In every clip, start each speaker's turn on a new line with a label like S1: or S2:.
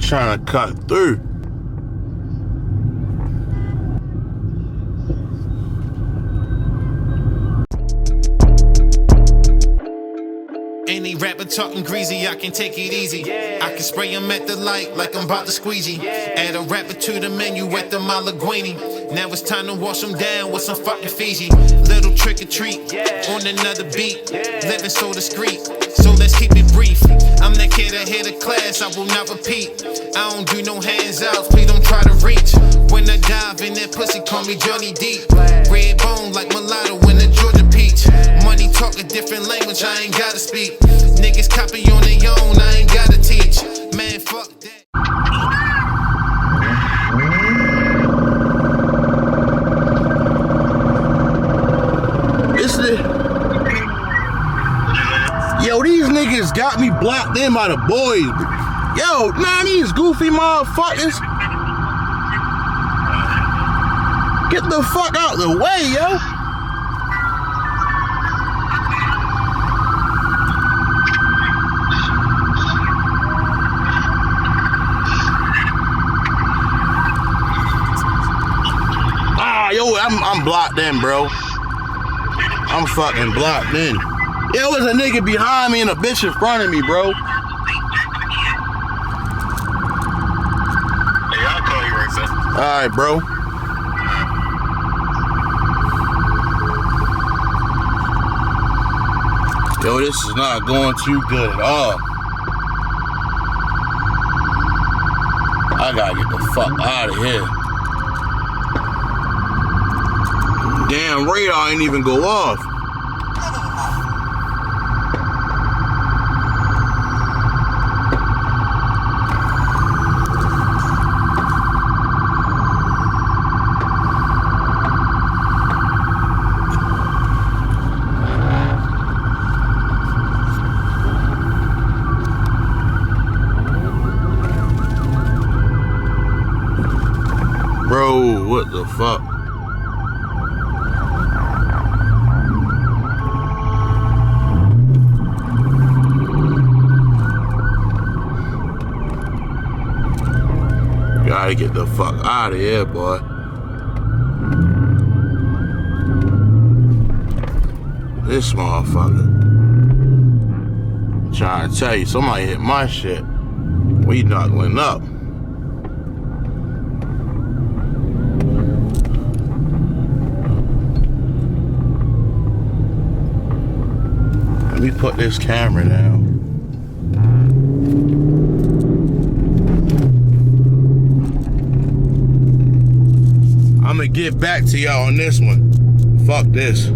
S1: trying to cut through.
S2: Any rapper talking greasy, I can take it easy. I can spray him at the light like I'm about to squeegee. Add a rapper to the menu at the Malaguini. Now it's time to wash him down with some fucking Fiji. Little trick or treat on another beat. Living so discreet, so let's keep it brief. I'm that kid ahead of class, I will not repeat. I don't do no hands out, please don't try to reach. When I dive in that pussy, call me Johnny Deep. Red bone like mulatto in the Georgia peach. Money talk a different language, I ain't gotta speak. Niggas copy on their own, I ain't gotta teach. Man, fuck that.
S1: Yo, these niggas got me blocked in by the boys. Yo, man, these goofy motherfuckers. Get the fuck out the way, yo. Yo, I'm blocked in, bro. I'm fucking blocked in. There was a nigga behind me and a bitch in front of me, bro.
S3: Hey, I'll call you right back.
S1: Alright, bro. Yo, this is not going too good at all. I gotta get the fuck out of here. Damn, radar ain't even go off. Bro, what the fuck? Gotta get the fuck out of here, boy. This motherfucker. I'm trying to tell you, somebody hit my shit. We knuckling up. Let me put this camera down. I'm gonna get back to y'all on this one. Fuck this.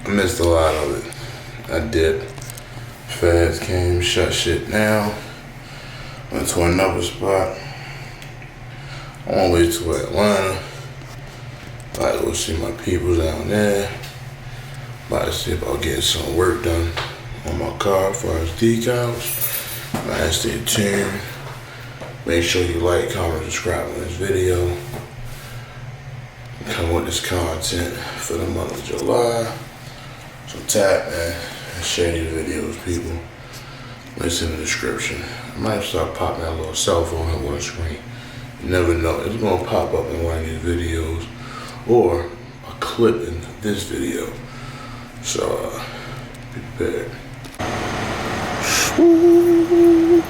S1: I missed a lot of it. I did. Feds came, shut shit down. Went to another spot. I'm on my way to Atlanta. About to go see my people down there. About to see about getting some work done on my car as far as decals. Man, stay tuned. Make sure you like, comment, subscribe on this video. Come with this content for the month of July. So tap, man, and share these videos, people. Links in the description. I might start popping that little cell phone up on the screen. You never know. It's gonna pop up in one of these videos or a clip in this video. So be prepared. Woo.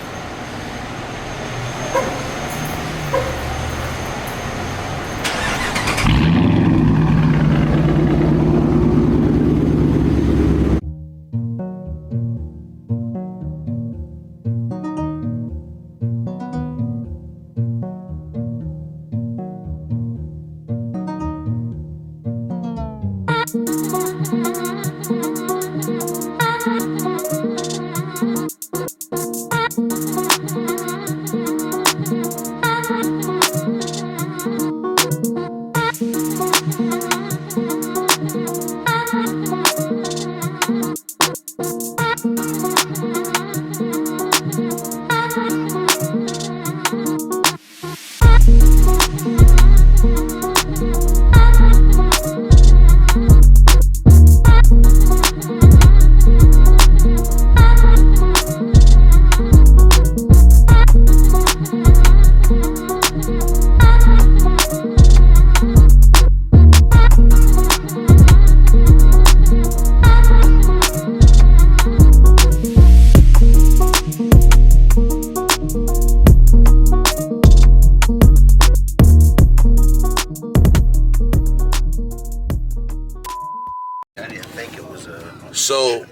S1: So,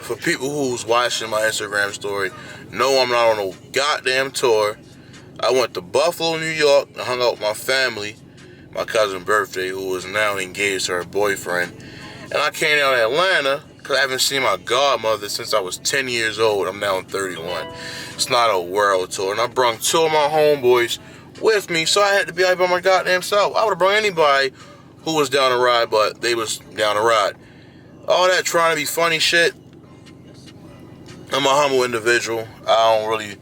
S1: for people who's watching my Instagram story, no, I'm not on no goddamn tour. I went to Buffalo, New York, and hung out with my family, my cousin's birthday, who is now engaged to her boyfriend. And I came down to Atlanta, because I haven't seen my godmother since I was 10 years old. I'm now 31. It's not a world tour. And I brought two of my homeboys with me, so I had to be out by my goddamn self. I would have brought anybody who was down to ride, but they was down to ride. All that trying to be funny shit, I'm a humble individual. I don't really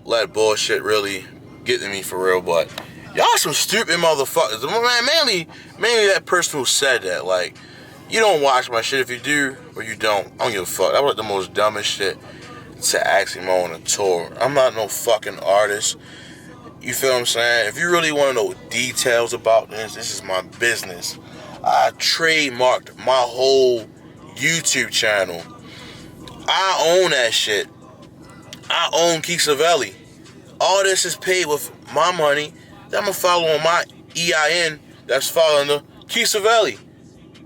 S1: let bullshit really get to me for real, but y'all some stupid motherfuckers. Man, mainly that person who said that. Like, you don't watch my shit. If you do or you don't, I don't give a fuck. That was the most dumbest shit to ask him on a tour. I'm not no fucking artist. You feel what I'm saying? If you really want to know details about this is my business. I trademarked my whole YouTube channel. I own that shit. I own Keesavelli. All this is paid with my money that I'm going to follow on my EIN that's following the Keesavelli.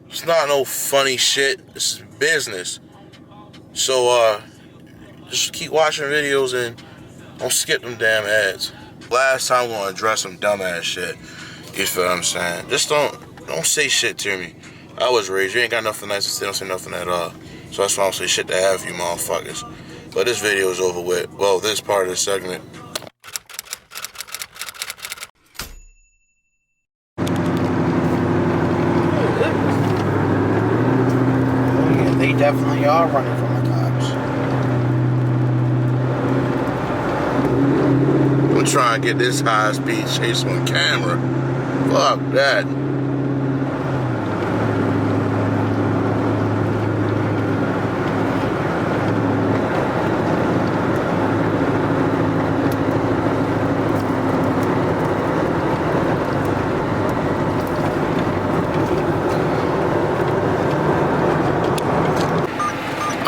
S1: It's not no funny shit. This is business. So, just keep watching videos and don't skip them damn ads. Last time I'm going to address some dumbass shit. You feel what I'm saying? Just don't say shit to me. I was raised. You ain't got nothing nice to say. Don't say nothing at all. So that's why I don't say shit to half you motherfuckers. But this video is over with. Well, this part of the segment.
S3: Oh yeah, they definitely are running from the cops.
S1: I'm trying to get this high-speed chase on camera. Fuck that.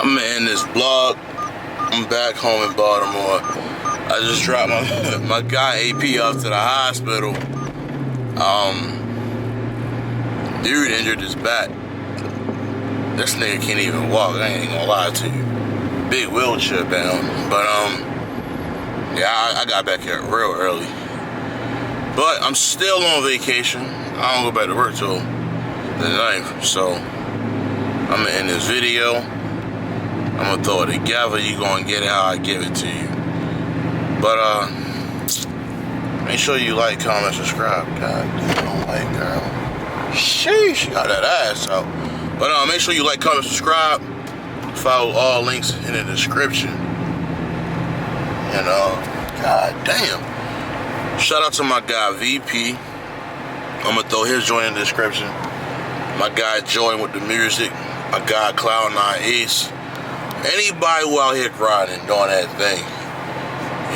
S1: I'm gonna end this vlog. I'm back home in Baltimore. I just dropped my guy AP off to the hospital. Dude injured his back. This nigga can't even walk. I ain't gonna lie to you. Big wheelchair bound. But yeah, I got back here real early. But I'm still on vacation. I don't go back to work till the 9th. So I'm gonna end this video. I'm gonna throw it together. You gonna get it how I give it to you. But make sure you like, comment, subscribe. God damn, like, girl. Sheesh, she got that ass out. But make sure you like, comment, subscribe. Follow all links in the description. And god damn. Shout out to my guy VP. I'm gonna throw his joint in the description. My guy Jordan with the music. My guy Cloud9 Ace. Anybody who out here grinding, doing that thing,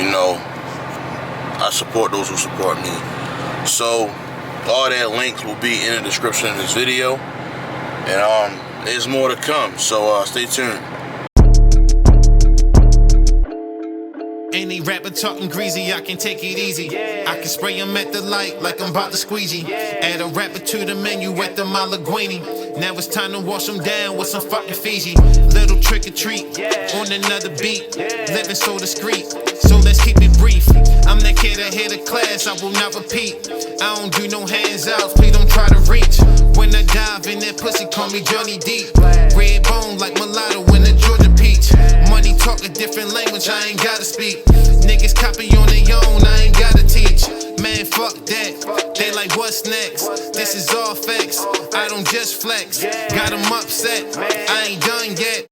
S1: you know, I support those who support me. So all that links will be in the description of this video. And there's more to come. So stay tuned.
S2: Any rapper talking greasy, I can take it easy. I can spray him at the light like I'm about to squeegee. Add a rapper to the menu at the Malaguini. Now it's time to wash them down with some fucking Fiji. Little trick or treat on another beat. Living so discreet, so let's keep it brief. I'm that kid ahead of class, I will not repeat. I don't do no hands out, please don't try to reach. When I dive in that pussy, call me Johnny Deep. Red bone like mulatto in the Georgia peach. Money talk a different language, I ain't gotta speak. Niggas copy on their own, I ain't gotta teach. Man, fuck that. They like, what's next? This is all facts. I don't just flex. Got them upset. I ain't done yet.